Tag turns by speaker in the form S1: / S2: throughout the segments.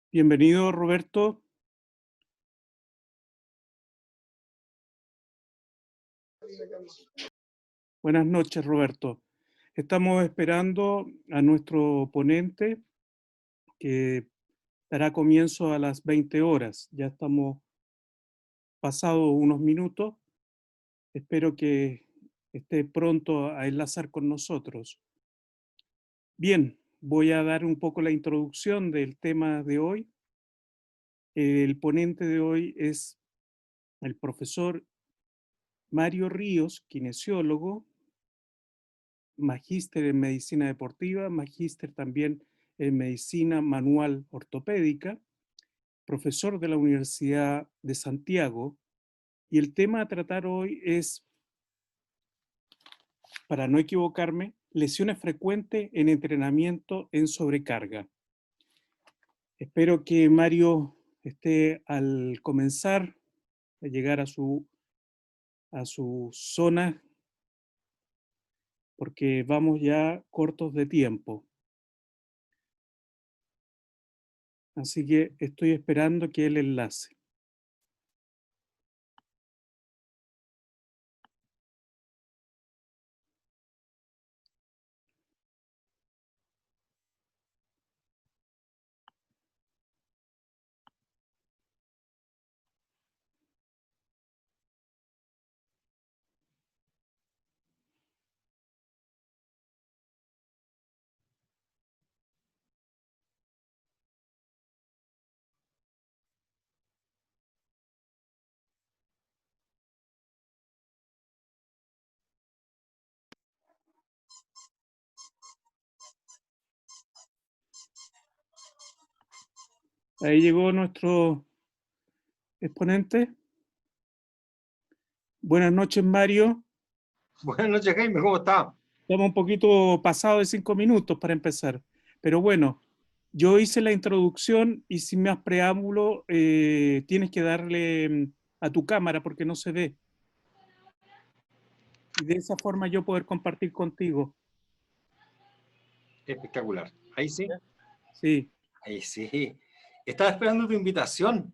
S1: Bienvenido, Roberto. Buenas noches, Roberto. Estamos esperando a nuestro ponente que dará comienzo a las 20 horas. Ya estamos pasados unos minutos. Espero que esté pronto a enlazar con nosotros. Bien, voy a dar un poco la introducción del tema de hoy. El ponente de hoy es el profesor Mario Ríos, kinesiólogo, magíster en medicina deportiva, magíster también en medicina manual ortopédica, profesor de la Universidad de Santiago, y el tema a tratar hoy es, para no equivocarme, lesiones frecuentes en entrenamiento en sobrecarga. Espero que Mario esté al comenzar a llegar a su zona, porque vamos ya cortos de tiempo. Así que estoy esperando que él enlace. Ahí llegó nuestro exponente. Buenas noches, Mario.
S2: Buenas noches, Jaime, ¿cómo está?
S1: Estamos un poquito pasados de 5 minutos para empezar. Pero bueno, yo hice la introducción y sin más preámbulo, tienes que darle a tu cámara porque no se ve. Y de esa forma yo poder compartir contigo.
S2: Espectacular. Ahí sí,
S1: Sí.
S2: ahí sí. Estaba esperando tu invitación.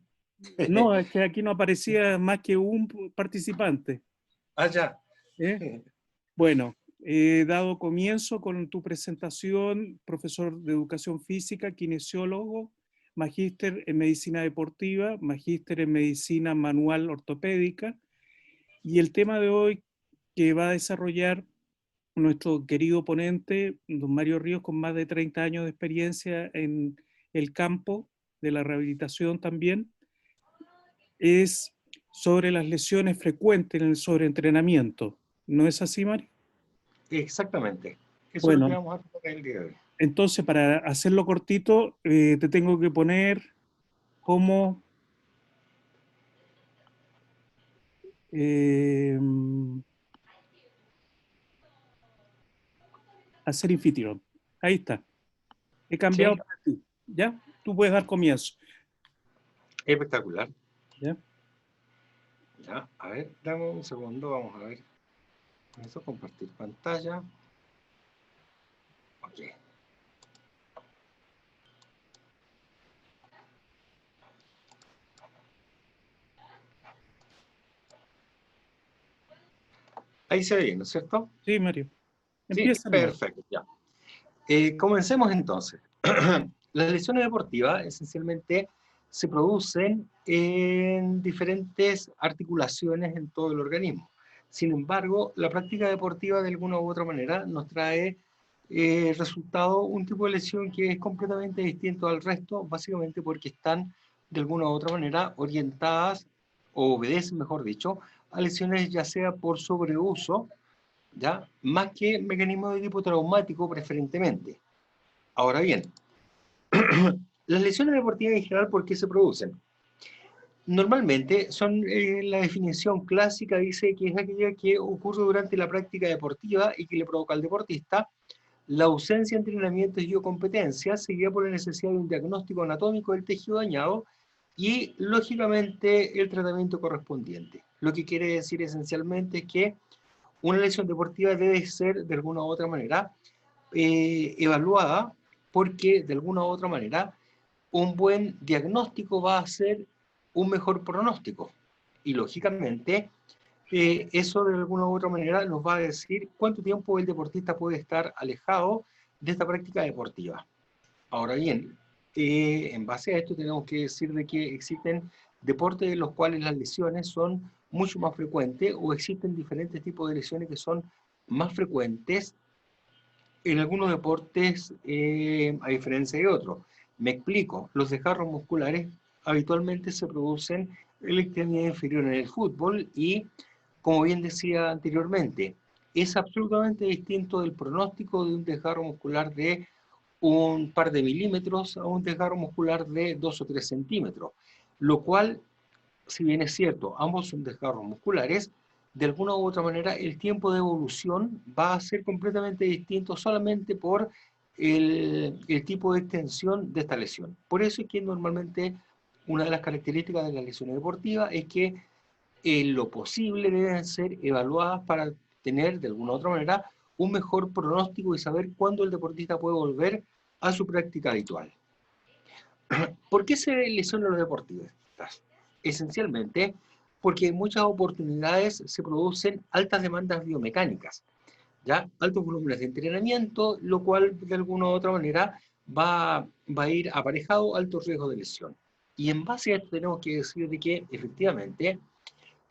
S1: No, es que aquí no aparecía más que un participante.
S2: Ah, ya.
S1: ¿Eh? Bueno, he dado comienzo con tu presentación, profesor de educación física, kinesiólogo, magíster en medicina deportiva, magíster en medicina manual ortopédica, y el tema de hoy que va a desarrollar nuestro querido ponente, don Mario Ríos, con más de 30 años de experiencia en el campo de la rehabilitación también, es sobre las lesiones frecuentes en el sobreentrenamiento. ¿No es así, Mario?
S2: Exactamente. Eso es lo que
S1: Bueno,
S2: vamos a tratar el día de hoy.
S1: entonces, para hacerlo cortito, te tengo que poner cómo eh, hacer anfitrión. Ahí está. He cambiado
S2: Sí,
S1: para ti. ¿Ya? Tú puedes dar comienzo.
S2: espectacular.
S1: ¿Ya?
S2: Ya, a ver, dame un segundo, vamos a ver. Eso, compartir pantalla. Ok. Ahí se ve bien, ¿no es cierto?
S1: Sí, Mario.
S2: Sí,
S1: Empieza nomás.
S2: perfecto, ya. Comencemos entonces. Las lesiones deportivas esencialmente se producen en diferentes articulaciones en todo el organismo. Sin embargo, la práctica deportiva de alguna u otra manera nos trae resultado un tipo de lesión que es completamente distinto al resto, básicamente porque están de alguna u otra manera orientadas o obedecen, mejor dicho, a lesiones ya sea por sobreuso, ¿ya? Más que mecanismos de tipo traumático preferentemente. Ahora bien, las lesiones deportivas en general, ¿por qué se producen? Normalmente son, la definición clásica dice que es aquella que ocurre durante la práctica deportiva y que le provoca al deportista la ausencia de entrenamientos y o competencias, seguida por la necesidad de un diagnóstico anatómico del tejido dañado y, lógicamente, el tratamiento correspondiente. Lo que quiere decir esencialmente es que una lesión deportiva debe ser, de alguna u otra manera, evaluada porque, de alguna u otra manera, un buen diagnóstico va a ser un mejor pronóstico. Y lógicamente, eso de alguna u otra manera nos va a decir cuánto tiempo el deportista puede estar alejado de esta práctica deportiva. Ahora bien, en base a esto tenemos que decir de que existen deportes en los cuales las lesiones son mucho más frecuentes o existen diferentes tipos de lesiones que son más frecuentes en algunos deportes, a diferencia de otros. Me explico, los desgarros musculares habitualmente se producen en la extremidad inferior en el fútbol y, como bien decía anteriormente, es absolutamente distinto del pronóstico de un desgarro muscular de un par de milímetros a un desgarro muscular de 2 o 3 centímetros, lo cual, si bien es cierto, ambos son desgarros musculares, de alguna u otra manera el tiempo de evolución va a ser completamente distinto solamente por el tipo de extensión de esta lesión. Por eso es que normalmente una de las características de las lesiones deportivas es que en lo posible deben ser evaluadas para tener de alguna u otra manera un mejor pronóstico y saber cuándo el deportista puede volver a su práctica habitual. ¿Por qué se lesionan los deportistas? Esencialmente porque en muchas oportunidades se producen altas demandas biomecánicas, ¿ya? Altos volúmenes de entrenamiento, lo cual de alguna u otra manera va a ir aparejado a altos riesgos de lesión. Y en base a esto tenemos que decir de que efectivamente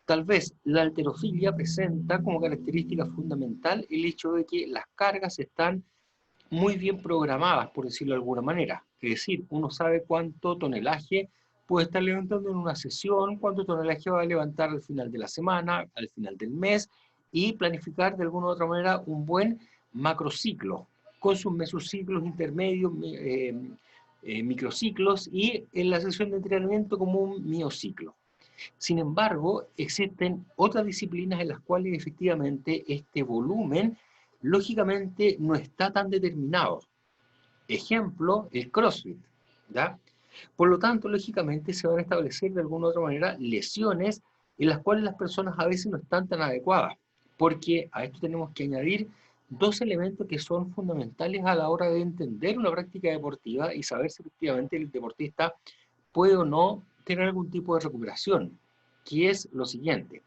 S2: tal vez la halterofilia presenta como característica fundamental el hecho de que las cargas están muy bien programadas, por decirlo de alguna manera. Es decir, uno sabe cuánto tonelaje puede estar levantando en una sesión, cuánto tonelaje va a levantar al final de la semana, al final del mes, y planificar de alguna u otra manera un buen macrociclo, con sus mesociclos intermedios, microciclos y en la sesión de entrenamiento como un miociclo. Sin embargo, existen otras disciplinas en las cuales efectivamente este volumen lógicamente no está tan determinado. Ejemplo, el CrossFit, ¿ya? Por lo tanto, lógicamente se van a establecer de alguna u otra manera lesiones en las cuales las personas a veces no están tan adecuadas, porque a esto tenemos que añadir dos elementos que son fundamentales a la hora de entender una práctica deportiva y saber si efectivamente el deportista puede o no tener algún tipo de recuperación, que es lo siguiente.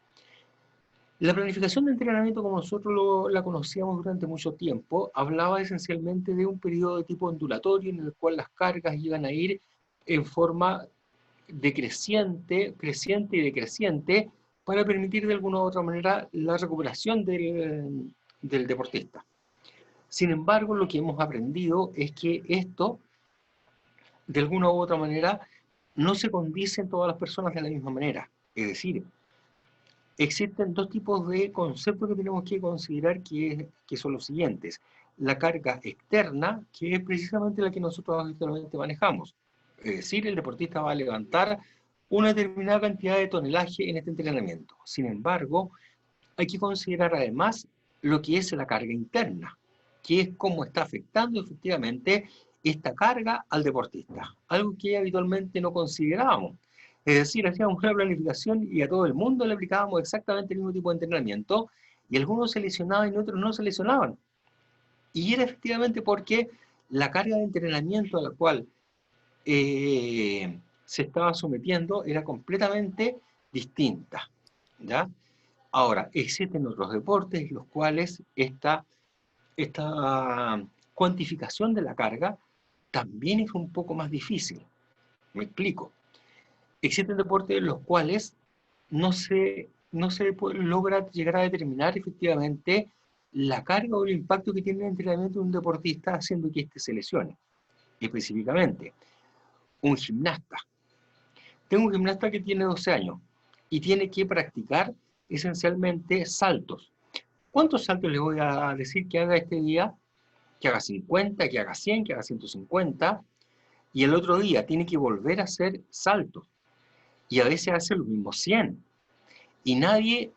S2: La planificación de entrenamiento, como nosotros la conocíamos durante mucho tiempo, hablaba esencialmente de un periodo de tipo ondulatorio en el cual las cargas iban a ir en forma decreciente, creciente y decreciente para permitir de alguna u otra manera la recuperación del deportista. Sin embargo, lo que hemos aprendido es que esto, de alguna u otra manera, no se condice en todas las personas de la misma manera. Es decir, existen dos tipos de conceptos que tenemos que considerar que son los siguientes. La carga externa, que es precisamente la que nosotros habitualmente manejamos. Es decir, el deportista va a levantar una determinada cantidad de tonelaje en este entrenamiento. Sin embargo, hay que considerar además lo que es la carga interna, que es cómo está afectando efectivamente esta carga al deportista, algo que habitualmente no considerábamos. Es decir, hacíamos una planificación y a todo el mundo le aplicábamos exactamente el mismo tipo de entrenamiento y algunos se lesionaban y otros no se lesionaban. Y era efectivamente porque la carga de entrenamiento a la cual se estaba sometiendo era completamente distinta, ¿ya? Ahora, existen otros deportes en los cuales esta cuantificación de la carga también es un poco más difícil. Me explico. Existen deportes en los cuales no se logra llegar a determinar efectivamente la carga o el impacto que tiene el entrenamiento de un deportista haciendo que éste se lesione. Específicamente, un gimnasta. Tengo un gimnasta que tiene 12 años y tiene que practicar esencialmente saltos. ¿Cuántos saltos le voy a decir que haga este día? Que haga 50, que haga 100, que haga 150. Y el otro día tiene que volver a hacer saltos. Y a veces hace los mismos 100. Y nadie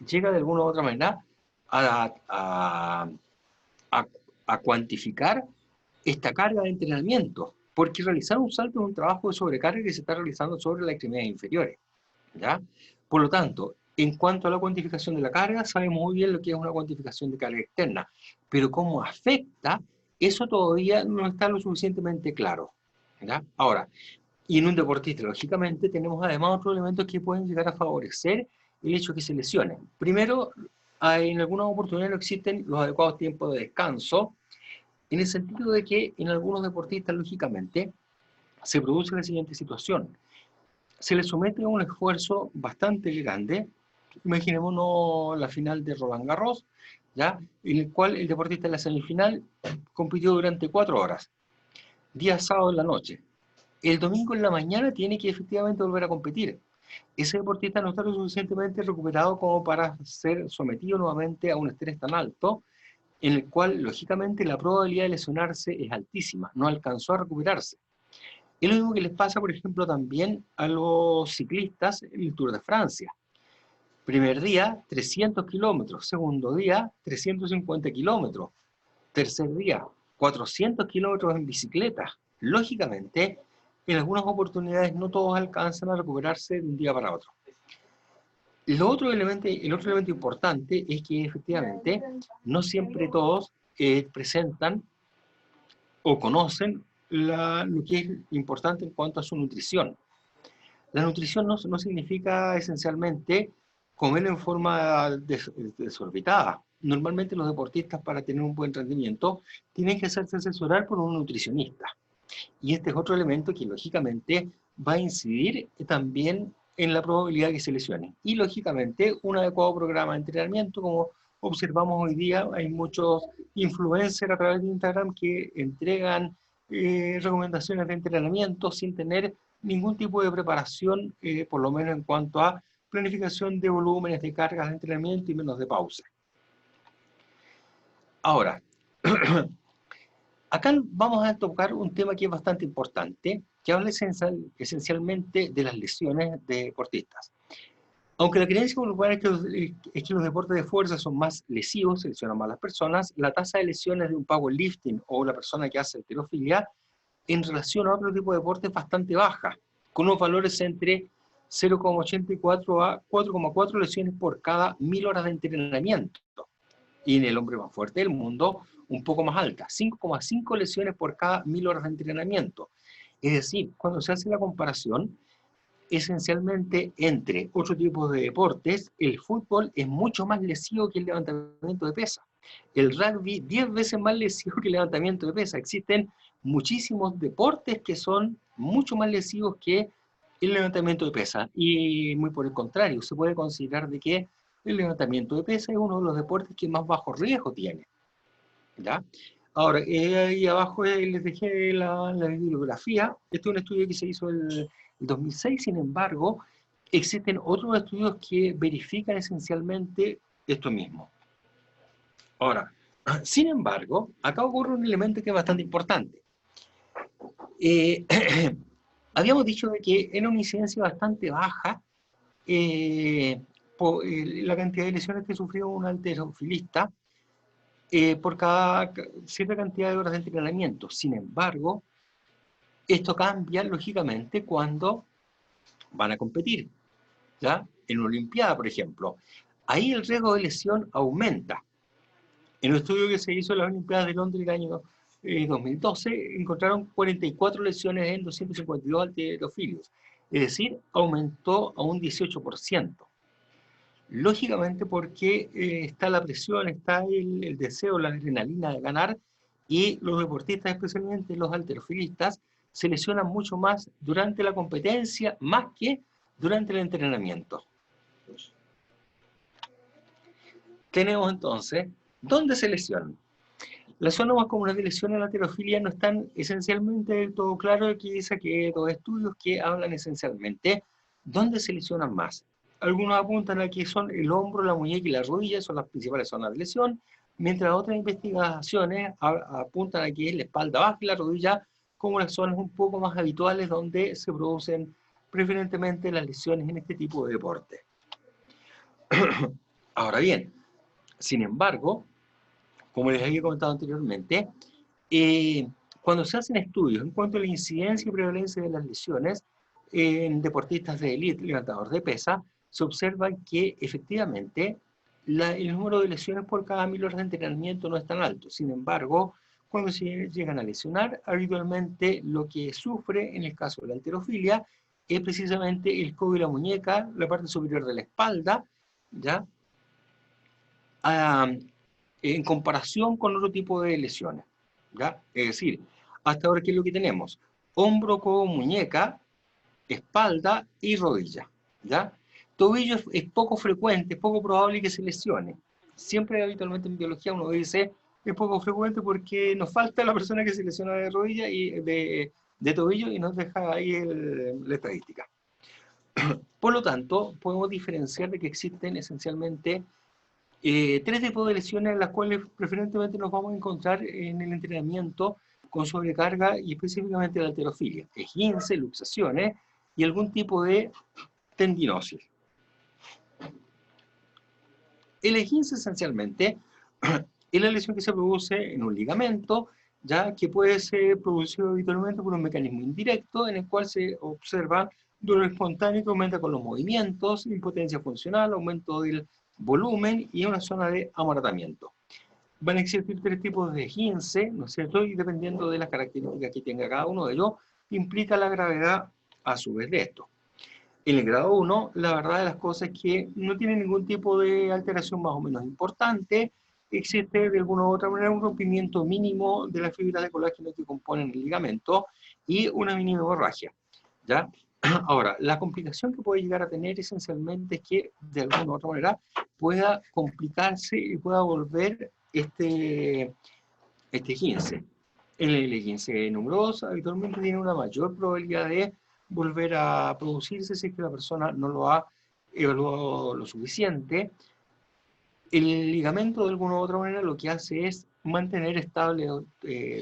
S2: llega de alguna u otra manera a, a, a, a cuantificar esta carga de entrenamiento. Porque realizar un salto es un trabajo de sobrecarga que se está realizando sobre las extremidades inferiores, ¿ya? Por lo tanto, en cuanto a la cuantificación de la carga, sabemos muy bien lo que es una cuantificación de carga externa, pero cómo afecta, eso todavía no está lo suficientemente claro, ¿ya? Ahora, y en un deportista, lógicamente, tenemos además otros elementos que pueden llegar a favorecer el hecho de que se lesione. Primero, en algunas oportunidades no existen los adecuados tiempos de descanso, en el sentido de que en algunos deportistas, lógicamente, se produce la siguiente situación. Se le somete a un esfuerzo bastante grande. Imaginémonos la final de Roland Garros, ¿ya? En el cual el deportista en la semifinal compitió durante 4 horas, día sábado en la noche. El domingo en la mañana tiene que efectivamente volver a competir. Ese deportista no está lo suficientemente recuperado como para ser sometido nuevamente a un estrés tan alto, en el cual, lógicamente, la probabilidad de lesionarse es altísima. No alcanzó a recuperarse. Es lo mismo que les pasa, por ejemplo, también a los ciclistas en el Tour de Francia. Primer día, 300 kilómetros. Segundo día, 350 kilómetros. Tercer día, 400 kilómetros en bicicleta. Lógicamente, en algunas oportunidades no todos alcanzan a recuperarse de un día para otro. El otro elemento importante es que efectivamente no siempre todos presentan o conocen lo que es importante en cuanto a su nutrición. La nutrición no significa esencialmente comer en forma desorbitada. Normalmente los deportistas, para tener un buen rendimiento, tienen que hacerse asesorar por un nutricionista. Y este es otro elemento que lógicamente va a incidir también en la probabilidad de que se lesione. Y lógicamente un adecuado programa de entrenamiento, como observamos hoy día, hay muchos influencers a través de Instagram que entregan recomendaciones de entrenamiento sin tener ningún tipo de preparación, por lo menos en cuanto a planificación de volúmenes, de cargas de entrenamiento y menos de pausa. Ahora, Acá vamos a tocar un tema que es bastante importante, que habla esencialmente de las lesiones de deportistas. Aunque la creencia popular es que los deportes de fuerza son más lesivos, se lesionan más las personas, la tasa de lesiones de un powerlifting o la persona que hace halterofilia en relación a otro tipo de deporte es bastante baja, con unos valores entre 0,84 a 4,4 lesiones por cada 1000 horas de entrenamiento. Y en el hombre más fuerte del mundo, un poco más alta, 5,5 lesiones por cada 1000 horas de entrenamiento. Es decir, cuando se hace la comparación, esencialmente entre otro tipo de deportes, el fútbol es mucho más lesivo que el levantamiento de pesa. El rugby 10 veces más lesivo que el levantamiento de pesa. Existen muchísimos deportes que son mucho más lesivos que el levantamiento de pesa. Y muy por el contrario, se puede considerar de que el levantamiento de pesa es uno de los deportes que más bajo riesgo tiene. ¿Ya? Ahora, ahí abajo les dejé la bibliografía. Este es un estudio que se hizo el 2006, sin embargo, existen otros estudios que verifican esencialmente esto mismo. Ahora, sin embargo, acá ocurre un elemento que es bastante importante. Habíamos dicho de que era una incidencia bastante baja la cantidad de lesiones que sufrió un halterofilista por cada cierta cantidad de horas de entrenamiento. Sin embargo, esto cambia lógicamente cuando van a competir, ¿ya? En una Olimpiada, por ejemplo. Ahí el riesgo de lesión aumenta. En un estudio que se hizo en las Olimpiadas de Londres el año 2012, encontraron 44 lesiones en 252 halterofilios. Es decir, aumentó a un 18%. Lógicamente porque está la presión, está el deseo, la adrenalina de ganar, y los deportistas, especialmente los halterofilistas, se lesionan mucho más durante la competencia, más que durante el entrenamiento. Tenemos entonces, ¿dónde se lesionan? Las zonas más comunes de lesión en la halterofilia no están esencialmente del todo claros, aquí dice que hay dos estudios que hablan esencialmente dónde se lesionan más. Algunos apuntan a que son el hombro, la muñeca y la rodilla, son las principales zonas de lesión, mientras otras investigaciones apuntan a que es la espalda baja y la rodilla como las zonas un poco más habituales donde se producen preferentemente las lesiones en este tipo de deporte. Ahora bien, sin embargo, como les había comentado anteriormente, cuando se hacen estudios en cuanto a la incidencia y prevalencia de las lesiones en deportistas de élite, levantadores de pesa, se observa que efectivamente el número de lesiones por cada 1000 horas de entrenamiento no es tan alto. Sin embargo, cuando se llegan a lesionar, habitualmente lo que sufre en el caso de la halterofilia es precisamente el codo y la muñeca, la parte superior de la espalda, ¿ya? En comparación con otro tipo de lesiones, ¿ya? Es decir, hasta ahora, ¿qué es lo que tenemos? Hombro, codo, muñeca, espalda y rodilla, ¿ya? Tobillo es poco frecuente, es poco probable que se lesione. Siempre habitualmente en biología uno dice es poco frecuente porque nos falta la persona que se lesiona de rodilla y de tobillo y nos deja ahí la estadística. Por lo tanto, podemos diferenciar de que existen esencialmente tres tipos de lesiones en las cuales preferentemente nos vamos a encontrar en el entrenamiento con sobrecarga y específicamente la halterofilia: esguince, luxaciones y algún tipo de tendinosis. El esguince esencialmente es la lesión que se produce en un ligamento, ya que puede ser producido habitualmente por un mecanismo indirecto en el cual se observa dolor espontáneo que aumenta con los movimientos, impotencia funcional, aumento del volumen y una zona de amoratamiento. Van a existir tres tipos de esguince, ¿no es cierto? Y dependiendo de las características que tenga cada uno de ellos, implica la gravedad a su vez de esto. En el grado 1, la verdad de las cosas es que no tiene ningún tipo de alteración más o menos importante. Existe de alguna u otra manera un rompimiento mínimo de las fibras de colágeno que componen el ligamento y una mínima hemorragia, ¿ya? Ahora, la complicación que puede llegar a tener esencialmente es que de alguna u otra manera pueda complicarse y pueda volver este esguince. El esguince número 2 habitualmente tiene una mayor probabilidad de volver a producirse si es que la persona no lo ha evaluado lo suficiente. El ligamento de alguna u otra manera lo que hace es mantener estables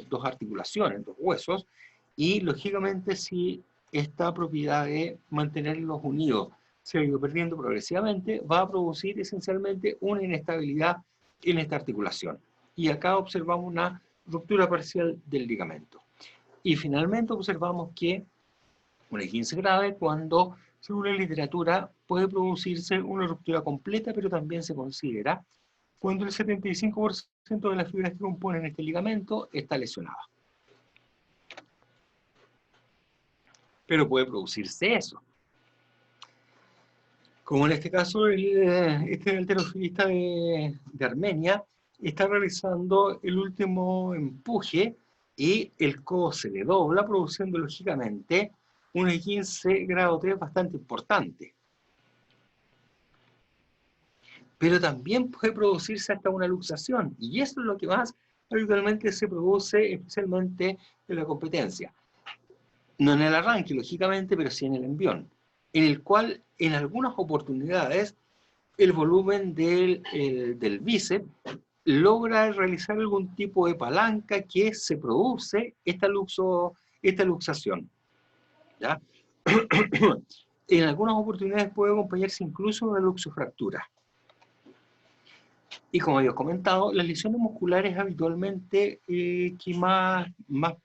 S2: dos articulaciones, dos huesos, y lógicamente si esta propiedad de mantenerlos unidos se ha ido perdiendo progresivamente, va a producir esencialmente una inestabilidad en esta articulación. Y acá observamos una ruptura parcial del ligamento. Y finalmente observamos que un esguince grave cuando, según la literatura, puede producirse una ruptura completa, pero también se considera cuando el 75% de las fibras que componen este ligamento está lesionada. Pero puede producirse eso. Como en este caso, este halterofilista de Armenia está realizando el último empuje y el codo se le dobla, produciendo lógicamente un esguince grado 3 bastante importante. Pero también puede producirse hasta una luxación, y eso es lo que más habitualmente se produce, especialmente en la competencia. No en el arranque, lógicamente, pero sí en el envión, en el cual en algunas oportunidades el volumen del bíceps logra realizar algún tipo de palanca que se produce esta luxación, ¿ya? En algunas oportunidades puede acompañarse incluso de una luxofractura. Y como había comentado, las lesiones musculares habitualmente que más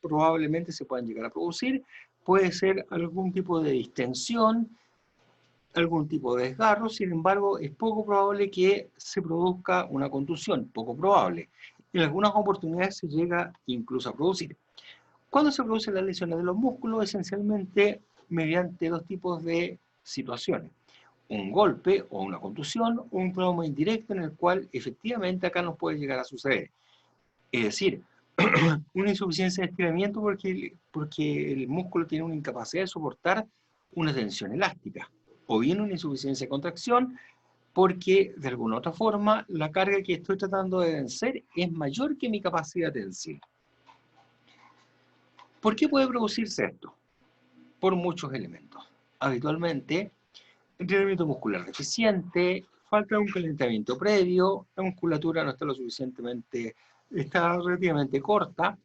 S2: probablemente se puedan llegar a producir puede ser algún tipo de distensión, algún tipo de desgarro. Sin embargo, es poco probable que se produzca una contusión, poco probable. En algunas oportunidades se llega incluso a producir. ¿Cuándo se producen las lesiones de los músculos? Esencialmente mediante dos tipos de situaciones. Un golpe o una contusión o un trauma indirecto en el cual efectivamente acá nos puede llegar a suceder. Es decir, una insuficiencia de estiramiento porque el músculo tiene una incapacidad de soportar una tensión elástica, o bien una insuficiencia de contracción porque de alguna otra forma la carga que estoy tratando de vencer es mayor que mi capacidad tensiva. ¿Por qué puede producirse esto? Por muchos elementos. Habitualmente, entrenamiento muscular deficiente, falta de un calentamiento previo, la musculatura no está está relativamente corta,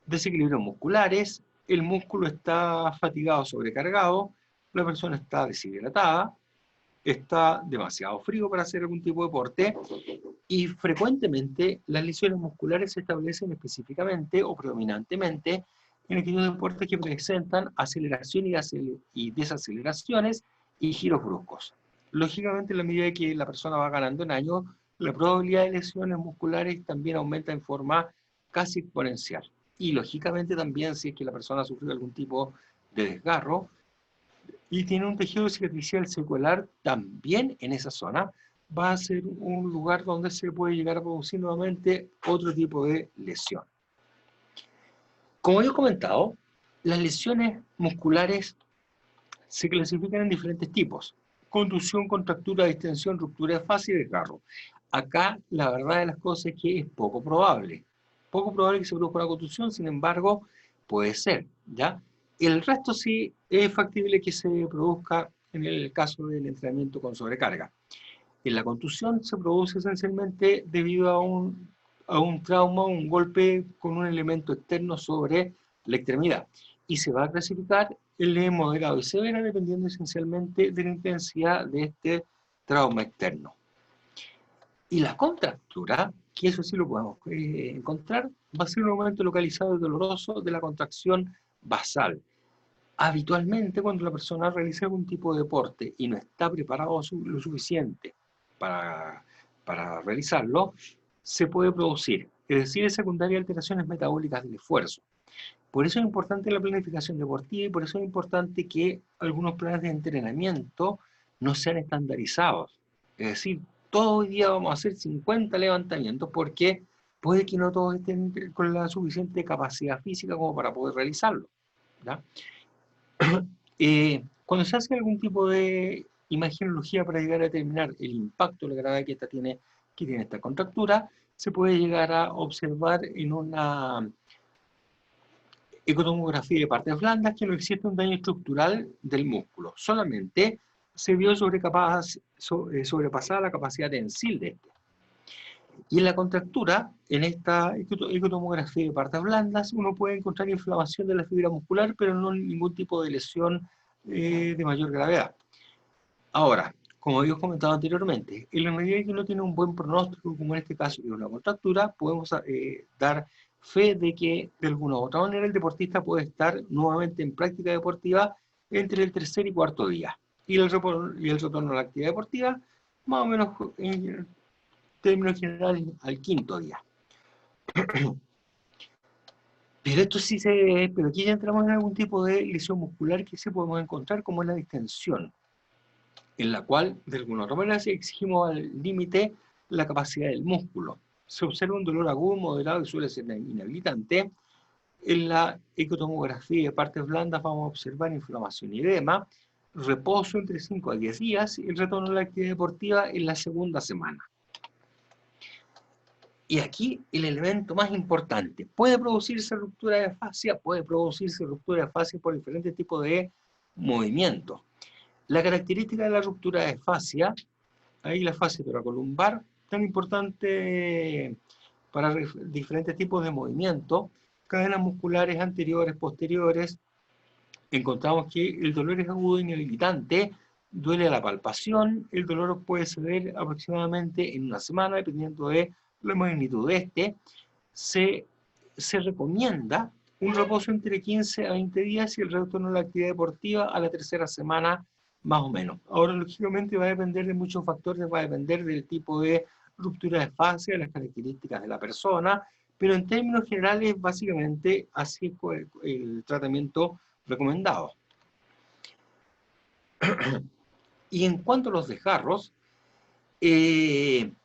S2: desequilibrios musculares, el músculo está fatigado, sobrecargado, la persona está deshidratada, está demasiado frío para hacer algún tipo de deporte, y frecuentemente las lesiones musculares se establecen específicamente o predominantemente en aquellos deportes que presentan aceleración y desaceleraciones y giros bruscos. Lógicamente, en la medida que la persona va ganando en años, la probabilidad de lesiones musculares también aumenta en forma casi exponencial. Y lógicamente también si es que la persona ha sufrido algún tipo de desgarro y tiene un tejido cicatricial secuelar también en esa zona, va a ser un lugar donde se puede llegar a producir nuevamente otro tipo de lesión. Como he comentado, las lesiones musculares se clasifican en diferentes tipos: contusión, contractura, distensión, ruptura de fascia y desgarro. Acá la verdad de las cosas es que es poco probable que se produzca una contusión, sin embargo puede ser, ¿ya? El resto sí es factible que se produzca en el caso del entrenamiento con sobrecarga. En la contusión se produce esencialmente debido a un trauma, un golpe con un elemento externo sobre la extremidad. Y se va a clasificar en leve, moderado y severa dependiendo esencialmente de la intensidad de este trauma externo. Y la contractura, que eso sí lo podemos encontrar, va a ser un aumento localizado y doloroso de la contracción basal. Habitualmente, cuando la persona realiza algún tipo de deporte y no está preparado lo suficiente para realizarlo, se puede producir, es decir, secundaria alteraciones metabólicas del esfuerzo. Por eso es importante la planificación deportiva y por eso es importante que algunos planes de entrenamiento no sean estandarizados. Es decir, todo el día vamos a hacer 50 levantamientos porque puede que no todos estén con la suficiente capacidad física como para poder realizarlo, ¿ya? Cuando se hace algún tipo de imagenología para llegar a determinar el impacto, la gravedad que tiene esta contractura, se puede llegar a observar en una ecotomografía de partes blandas que no existe un daño estructural del músculo, solamente se vio sobrepasada la capacidad tensil de este. Y en la contractura, en esta ecotomografía de partes blandas, uno puede encontrar inflamación de la fibra muscular, pero no ningún tipo de lesión de mayor gravedad. Ahora, como habíamos comentado anteriormente, en la medida que uno tiene un buen pronóstico, como en este caso que es una contractura, podemos dar fe de que de alguna u otra manera el deportista puede estar nuevamente en práctica deportiva entre el tercer y cuarto día. Y el retorno a la actividad deportiva, más o menos en términos generales, al quinto día. Pero aquí ya entramos en algún tipo de lesión muscular que sí podemos encontrar, como es la distensión, en la cual, de alguna otra manera, exigimos al límite la capacidad del músculo. Se observa un dolor agudo, moderado y suele ser inhabilitante. En la ecotomografía de partes blandas vamos a observar inflamación y edema, reposo entre 5 a 10 días y el retorno a la actividad deportiva en la segunda semana. Y aquí el elemento más importante, puede producirse ruptura de fascia, puede producirse ruptura de fascia por diferentes tipos de movimientos. La característica de la ruptura de fascia, ahí la fascia toracolumbar, tan importante para diferentes tipos de movimientos, cadenas musculares anteriores, posteriores, encontramos que el dolor es agudo e inhabilitante, duele a la palpación, el dolor puede ceder aproximadamente en una semana, dependiendo de la magnitud de este. Se recomienda un reposo entre 15 a 20 días y el retorno a la actividad deportiva a la tercera semana, más o menos. Ahora, lógicamente, va a depender de muchos factores, va a depender del tipo de ruptura de fascia, de las características de la persona, pero en términos generales, básicamente, así es el tratamiento recomendado. Y en cuanto a los desgarros, en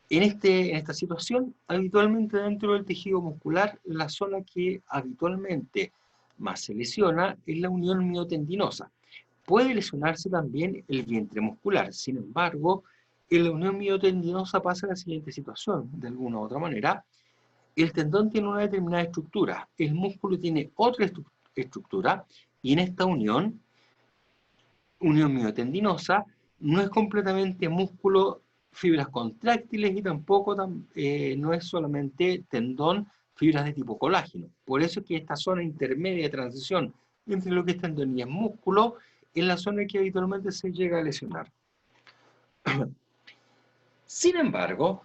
S2: esta situación, habitualmente dentro del tejido muscular, la zona que habitualmente más se lesiona es la unión miotendinosa. Puede lesionarse también el vientre muscular. Sin embargo, en la unión miotendinosa pasa la siguiente situación. De alguna u otra manera, el tendón tiene una determinada estructura, el músculo tiene otra estructura, y en esta unión miotendinosa, no es completamente músculo, fibras contráctiles y tampoco no es solamente tendón, fibras de tipo colágeno. Por eso es que esta zona intermedia de transición entre lo que es tendón y es músculo es la zona que habitualmente se llega a lesionar. Sin embargo,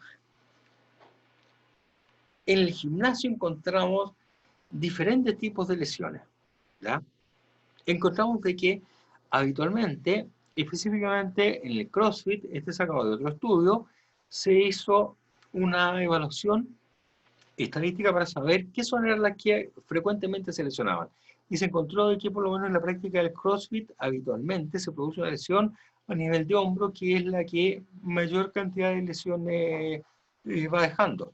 S2: en el gimnasio encontramos diferentes tipos de lesiones, ¿ya? Encontramos de que habitualmente, específicamente en el CrossFit, este sacado de otro estudio, se hizo una evaluación estadística para saber qué zonas eran las que frecuentemente se lesionaban. Y se encontró de que por lo menos en la práctica del CrossFit habitualmente se produce una lesión a nivel de hombro, que es la que mayor cantidad de lesiones va dejando.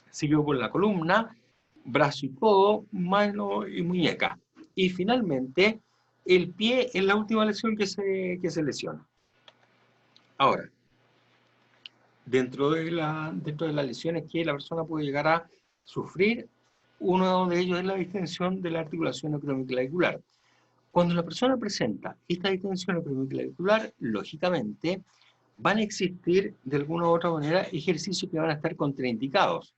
S2: Seguido por la columna, brazo y codo, mano y muñeca. Y finalmente, el pie es la última lesión que se lesiona. Ahora, dentro de las lesiones que la persona puede llegar a sufrir, uno de ellos es la distensión de la articulación acromioclavicular. Cuando la persona presenta esta distensión acromioclavicular, lógicamente, van a existir de alguna u otra manera ejercicios que van a estar contraindicados.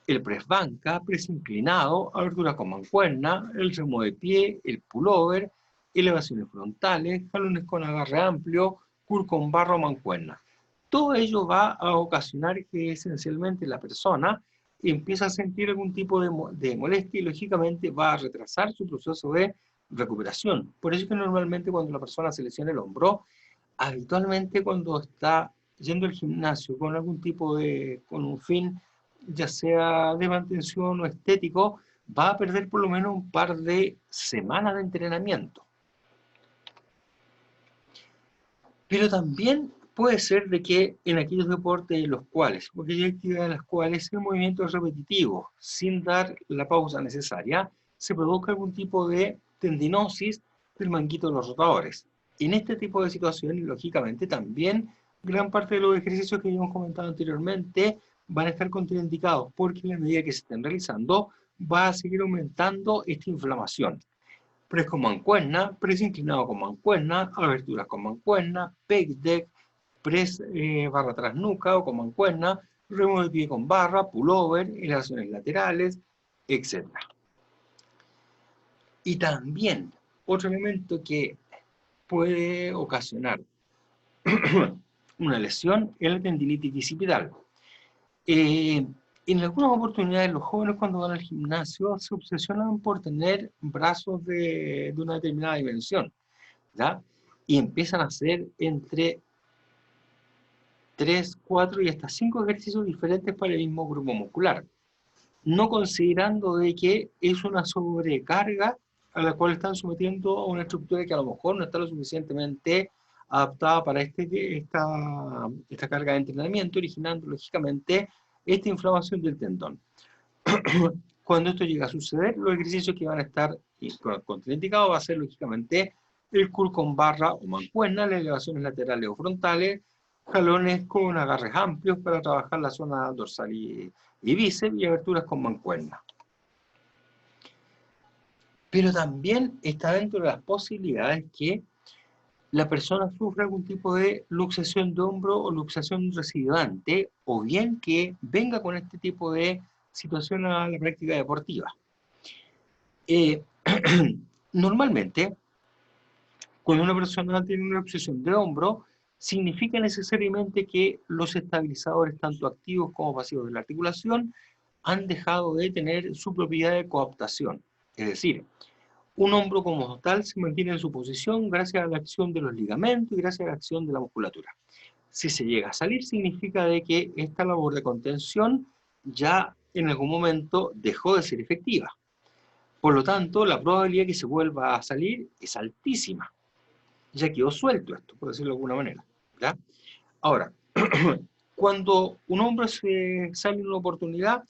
S2: El press banca, press inclinado, abertura con mancuerna, el remo de pie, el pullover, elevaciones frontales, jalones con agarre amplio, curl con barra o mancuerna. Todo ello va a ocasionar que esencialmente la persona empieza a sentir algún tipo de molestia y lógicamente va a retrasar su proceso de recuperación. Por eso que normalmente cuando la persona se lesiona el hombro, habitualmente cuando está yendo al gimnasio con algún tipo con un fin, ya sea de mantención o estético, va a perder por lo menos un par de semanas de entrenamiento. Pero también puede ser de que en aquellos deportes en los cuales, porque hay actividades en las cuales el movimiento es repetitivo, sin dar la pausa necesaria, se produzca algún tipo de tendinosis del manguito de los rotadores. En este tipo de situaciones, lógicamente, también gran parte de los ejercicios que habíamos comentado anteriormente van a estar contraindicados, porque en la medida que se estén realizando, va a seguir aumentando esta inflamación. Press con mancuerna, press inclinado con mancuerna, aberturas con mancuerna, pec deck, press barra tras nuca o con mancuerna, remo de pie con barra, pullover, elevaciones laterales, etc. Y también, otro elemento que puede ocasionar una lesión es la tendinitis bicipital. En algunas oportunidades los jóvenes cuando van al gimnasio se obsesionan por tener brazos de una determinada dimensión, ¿ya? Y empiezan a hacer entre 3, 4 y hasta 5 ejercicios diferentes para el mismo grupo muscular, no considerando de que es una sobrecarga a la cual están sometiendo a una estructura que a lo mejor no está lo suficientemente adaptada para esta carga de entrenamiento, originando lógicamente esta inflamación del tendón. Cuando esto llega a suceder, los ejercicios que van a estar contraindicados va a ser lógicamente el curl con barra o mancuerna, las elevaciones laterales o frontales, jalones con agarres amplios para trabajar la zona dorsal y bíceps y aberturas con mancuerna. Pero también está dentro de las posibilidades que la persona sufra algún tipo de luxación de hombro o luxación recidivante, o bien que venga con este tipo de situación a la práctica deportiva. Normalmente, cuando una persona tiene una luxación de hombro, significa necesariamente que los estabilizadores, tanto activos como pasivos de la articulación, han dejado de tener su propiedad de coaptación. Es decir, un hombro como tal se mantiene en su posición gracias a la acción de los ligamentos y gracias a la acción de la musculatura. Si se llega a salir, significa de que esta labor de contención ya en algún momento dejó de ser efectiva. Por lo tanto, la probabilidad que se vuelva a salir es altísima. Ya quedó suelto esto, por decirlo de alguna manera, ¿ya? Ahora, cuando un hombre se sale en una oportunidad,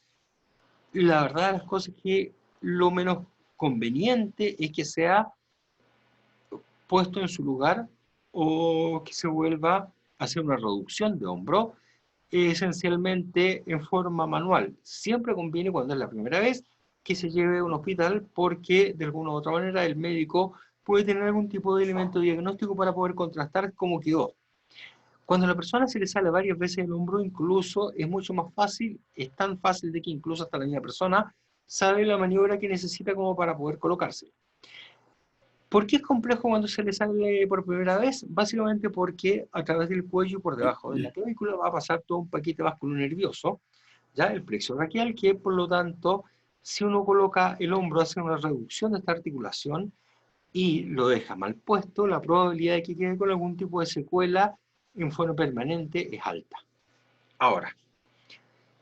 S2: la verdad de las cosas es que lo menos conveniente es que sea puesto en su lugar o que se vuelva a hacer una reducción de hombro, esencialmente en forma manual. Siempre conviene cuando es la primera vez que se lleve a un hospital porque de alguna u otra manera el médico puede tener algún tipo de elemento diagnóstico para poder contrastar cómo quedó. Cuando a la persona se le sale varias veces el hombro, incluso es mucho más fácil, es tan fácil de que incluso hasta la misma persona sabe la maniobra que necesita como para poder colocarse. ¿Por qué es complejo cuando se le sale por primera vez? Básicamente porque a través del cuello y por debajo de la clavícula va a pasar todo un paquete vascular nervioso, ya el plexo braquial, que por lo tanto, si uno coloca el hombro, hace una reducción de esta articulación y lo deja mal puesto, la probabilidad de que quede con algún tipo de secuela en forma permanente es alta. Ahora,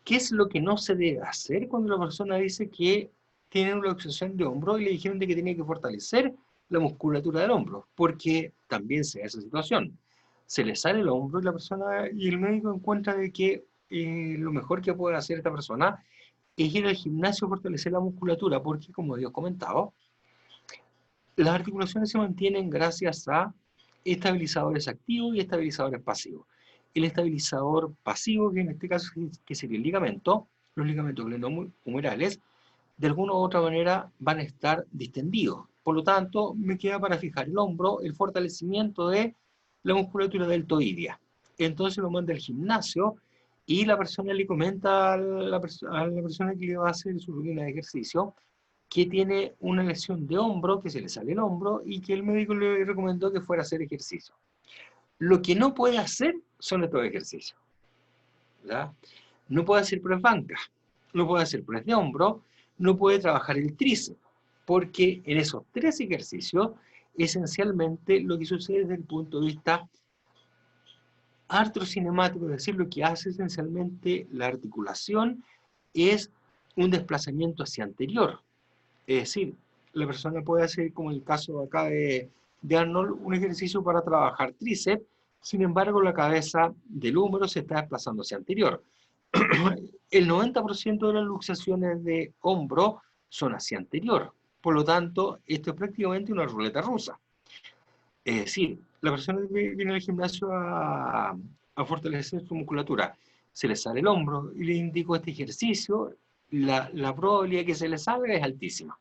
S2: ¿qué es lo que no se debe hacer cuando la persona dice que tiene una luxación de hombro y le dijeron de que tiene que fortalecer la musculatura del hombro? Porque también se da esa situación. Se le sale el hombro y la persona y el médico encuentra de que lo mejor que puede hacer esta persona es ir al gimnasio a fortalecer la musculatura, porque como Dios comentaba, las articulaciones se mantienen gracias a estabilizadores activos y estabilizadores pasivos. El estabilizador pasivo, que en este caso que sería el ligamento, los ligamentos glenohumerales, de alguna u otra manera van a estar distendidos. Por lo tanto, me queda para fijar el hombro el fortalecimiento de la musculatura deltoidea. Entonces lo manda al gimnasio y la persona le comenta a la persona que le va a hacer su rutina de ejercicio que tiene una lesión de hombro, que se le sale el hombro y que el médico le recomendó que fuera a hacer ejercicio. Lo que no puede hacer son estos ejercicios, ¿ya? No puede hacer press banca, no puede hacer press de hombro, no puede trabajar el tríceps, porque en esos 3 ejercicios, esencialmente lo que sucede desde el punto de vista artrocinemático, es decir, lo que hace esencialmente la articulación es un desplazamiento hacia anterior. Es decir, la persona puede hacer, como en el caso acá de Arnold, un ejercicio para trabajar tríceps, sin embargo la cabeza del húmero se está desplazando hacia anterior. El 90% de las luxaciones de hombro son hacia anterior, por lo tanto, esto es prácticamente una ruleta rusa. Es decir, la persona que viene al gimnasio a fortalecer su musculatura, se le sale el hombro y le indico este ejercicio, la probabilidad de que se le salga es altísima.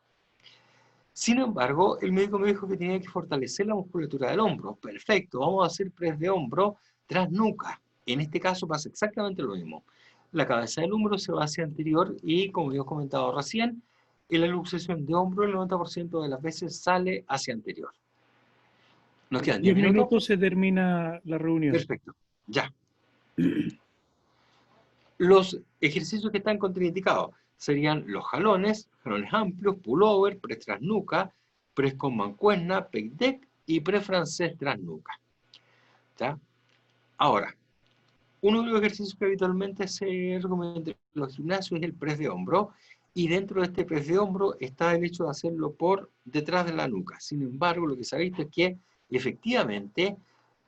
S2: Sin embargo, el médico me dijo que tenía que fortalecer la musculatura del hombro. Perfecto, vamos a hacer press de hombro tras nuca. En este caso pasa exactamente lo mismo. la cabeza del hombro se va hacia anterior y, como yo he comentado recién, en la luxación de hombro el 90% de las veces sale hacia anterior. ¿Nos
S1: En
S2: quedan 10
S1: 10
S2: minutos?
S1: minutos se termina la reunión.
S2: Perfecto, ya. Los ejercicios que están contraindicados serían los jalones, jalones amplios, pullover, press tras nuca, press con mancuerna, pec deck y press francés tras nuca. ¿Ya? Ahora, uno de los ejercicios que habitualmente se recomienda en los gimnasios es el press de hombro, y dentro de este press de hombro está el hecho de hacerlo por detrás de la nuca. Sin embargo, lo que se ha visto es que efectivamente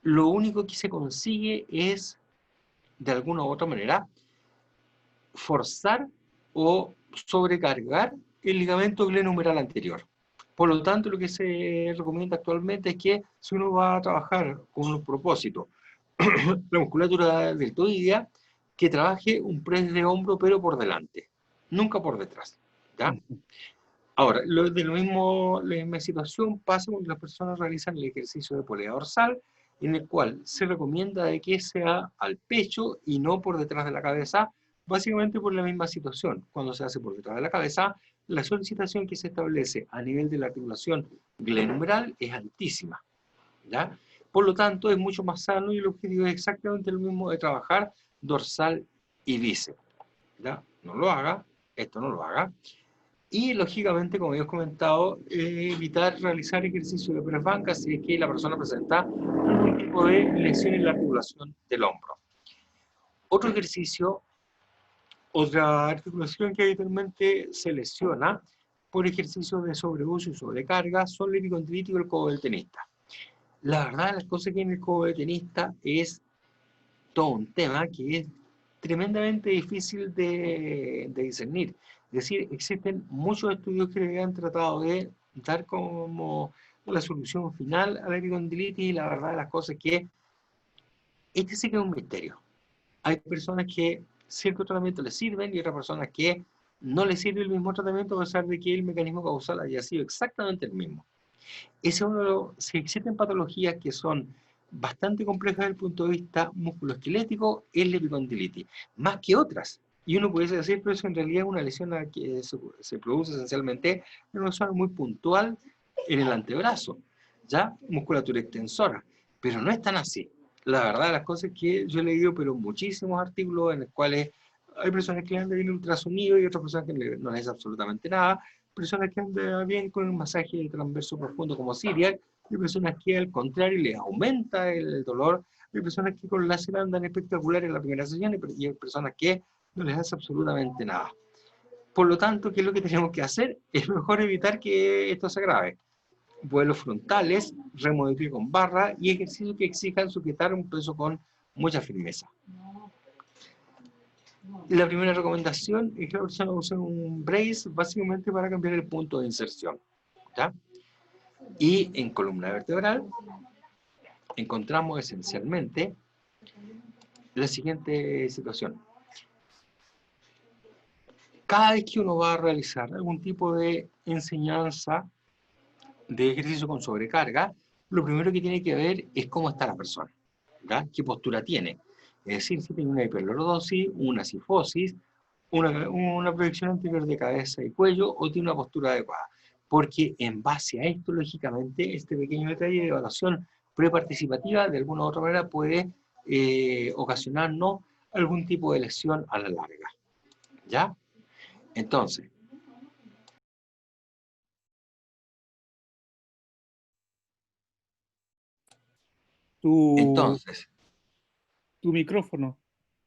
S2: lo único que se consigue es, de alguna u otra manera, forzar o sobrecargar el ligamento glenohumeral anterior. Por lo tanto, lo que se recomienda actualmente es que si uno va a trabajar con un propósito, la musculatura deltoidea, que trabaje un press de hombro pero por delante, nunca por detrás. ¿Ya? Ahora, la misma situación pasa cuando las personas realizan el ejercicio de polea dorsal, en el cual se recomienda de que sea al pecho y no por detrás de la cabeza, básicamente por la misma situación. Cuando se hace por detrás de la cabeza, la solicitación que se establece a nivel de la articulación glenohumeral es altísima, ¿ya? Por lo tanto, es mucho más sano y el objetivo es exactamente el mismo de trabajar dorsal y bíceps, ¿ya? No lo haga, esto no lo haga. Y lógicamente, como hemos comentado, evitar realizar ejercicio de press banca si es que la persona presenta algún tipo de lesión en la articulación del hombro. Otro ejercicio, otra articulación que habitualmente se lesiona por ejercicio de sobreuso y sobrecarga son la epicondilitis y el codo del tenista. La verdad, las cosas que en el codo del tenista es todo un tema que es tremendamente difícil de discernir. Es decir, existen muchos estudios que han tratado de dar como la solución final a la epicondilitis, y la verdad de las cosas es que este sí que es un misterio. Hay personas que ciertos tratamientos les sirven y otras personas que no les sirve el mismo tratamiento a pesar de que el mecanismo causal haya sido exactamente el mismo. Si existen patologías que son bastante complejas desde el punto de vista musculoesquelético, es la epicondilitis, más que otras. Y uno pudiese decir, pero eso en realidad es una lesión que se produce esencialmente en una zona muy puntual en el antebrazo, ya musculatura extensora, pero no es tan así. La verdad de las cosas es que yo he leído pero muchísimos artículos en los cuales hay personas que andan bien ultrasonido y otras personas que no les hace absolutamente nada, personas que andan bien con un masaje transverso profundo como Ciriac, hay personas que al contrario les aumenta el dolor, hay personas que con láser andan espectacular en la primera sesión y hay personas que no les hace absolutamente nada. Por lo tanto, ¿qué es lo que tenemos que hacer? Es mejor evitar que esto se agrave. Vuelos frontales, remo de pie con barra y ejercicios que exijan sujetar un peso con mucha firmeza. La primera recomendación es que la persona use un brace básicamente para cambiar el punto de inserción, ¿ya? Y en columna vertebral encontramos esencialmente la siguiente situación. Cada vez que uno va a realizar algún tipo de enseñanza de ejercicio con sobrecarga, lo primero que tiene que ver es cómo está la persona, ¿ya? ¿Qué postura tiene? Es decir, si tiene una hiperlordosis, una cifosis, una proyección anterior de cabeza y cuello, o tiene una postura adecuada. Porque en base a esto, lógicamente, este pequeño detalle de evaluación preparticipativa, de alguna u otra manera, puede ocasionarnos algún tipo de lesión a la larga. ¿Ya? Entonces,
S1: Tu,
S2: entonces,
S1: tu micrófono.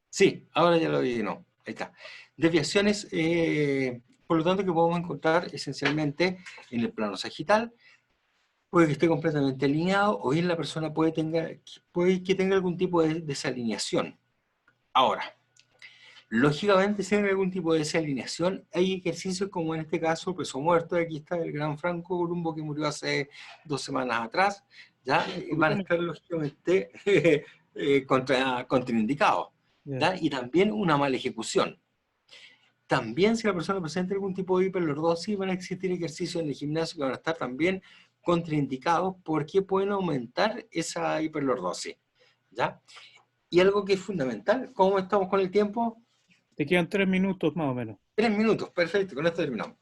S2: sí, ahora ya lo vi, no, ahí está. Desviaciones, por lo tanto, que podemos encontrar esencialmente en el plano sagital. Puede que esté completamente alineado, o bien la persona puede que tenga algún tipo de desalineación. Ahora, lógicamente, si hay algún tipo de desalineación, hay ejercicios como en este caso, peso muerto. Aquí está el gran Franco Columbo que murió hace 2 semanas atrás, ¿ya? Van a estar lógicamente contraindicados,
S1: Ya.
S2: ¿ya? Y también una mala ejecución. También, si la persona presenta algún tipo de hiperlordosis, van a existir ejercicios en el gimnasio que van a estar también contraindicados porque pueden aumentar esa hiperlordosis, ¿ya? Y algo que es fundamental, ¿cómo estamos con el tiempo?
S1: Te quedan 3 minutos más o menos.
S2: 3 minutos, perfecto, con esto terminamos.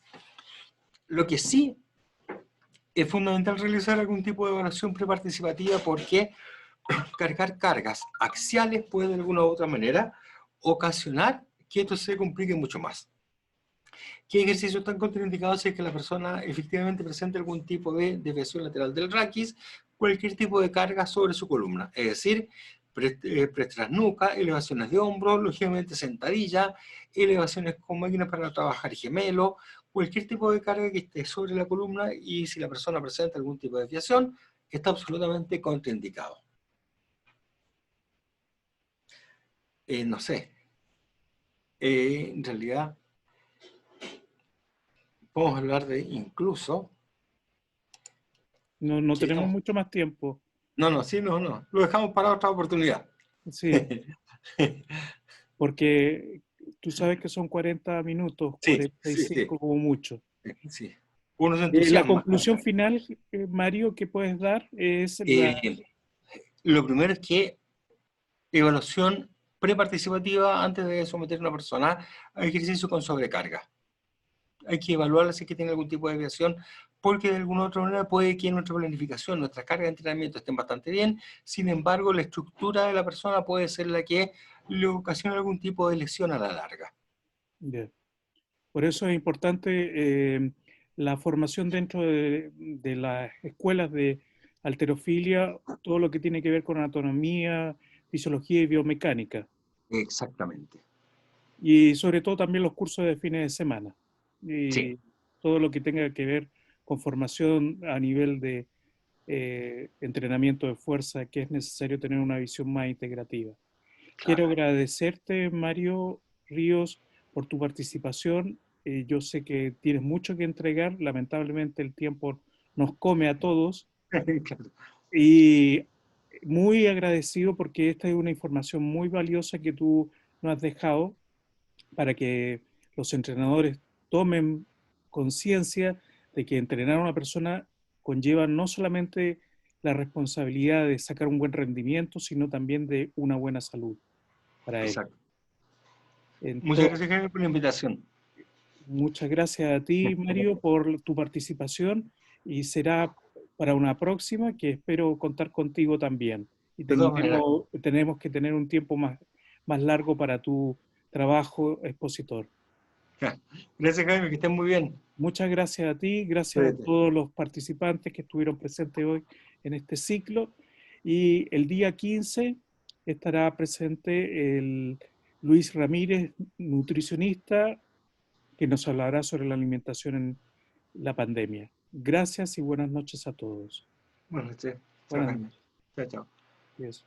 S2: Lo que sí es fundamental realizar algún tipo de evaluación preparticipativa porque cargar cargas axiales puede de alguna u otra manera ocasionar que esto se complique mucho más. ¿Qué ejercicios están contraindicados si es que la persona efectivamente presenta algún tipo de desviación lateral del raquis, cualquier tipo de carga sobre su columna? Es decir, nuca, elevaciones de hombro, lógicamente sentadilla, elevaciones con máquinas para trabajar gemelo, cualquier tipo de carga que esté sobre la columna y si la persona presenta algún tipo de desviación, está absolutamente contraindicado. No sé, en realidad podemos hablar de incluso,
S1: No
S2: que
S1: tenemos
S2: estamos,
S1: mucho más tiempo.
S2: no, lo dejamos para otra oportunidad.
S1: Sí, porque tú sabes que son 40 minutos,
S2: Sí, sí,
S1: 45 como mucho.
S2: sí. Uno se
S1: La
S2: entusiasma.
S1: conclusión final, Mario, que puedes dar es
S2: Eh, lo primero es que evaluación preparticipativa antes de someter a una persona a ejercicio con sobrecarga. Hay que evaluarla si es que tiene algún tipo de desviación, porque de alguna u otra manera puede que en nuestra planificación, nuestras cargas de entrenamiento estén bastante bien, sin embargo la estructura de la persona puede ser la que le ocasiona algún tipo de lesión a la larga.
S1: ya. Por eso es importante la formación dentro de las escuelas de halterofilia, todo lo que tiene que ver con anatomía, fisiología y biomecánica.
S2: Exactamente.
S1: Y sobre todo también los cursos de fines de semana.
S2: Sí,
S1: Y todo lo que tenga que ver con formación a nivel de entrenamiento de fuerza, que es necesario tener una visión más integrativa. Quiero
S2: claro.
S1: agradecerte, Mario Ríos, por tu participación. Yo sé que tienes mucho que entregar, lamentablemente el tiempo nos come a todos
S2: Claro.
S1: y muy agradecido porque esta es una información muy valiosa que tú nos has dejado para que los entrenadores tomen conciencia de que entrenar a una persona conlleva no solamente la responsabilidad de sacar un buen rendimiento, sino también de una buena salud para él.
S2: Exacto. Muchas
S1: Entonces,
S2: gracias, Jaime, por la invitación.
S1: muchas gracias a ti, Mario, por tu participación y será para una próxima que espero contar contigo también. Y
S2: De todas maneras,
S1: tenemos que tener un tiempo más largo para tu trabajo expositor.
S2: gracias, Jaime, que estén muy bien.
S1: Muchas gracias a ti, gracias a
S2: Cuídate.
S1: todos los participantes que estuvieron presentes hoy en este ciclo. Y el día 15 estará presente el Luis Ramírez, nutricionista, que nos hablará sobre la alimentación en la pandemia. Gracias y buenas noches a todos.
S2: Buenas noches. Chao,
S1: Buenas
S2: Jaime.
S1: noches.
S2: Chao, chao.
S1: Yes.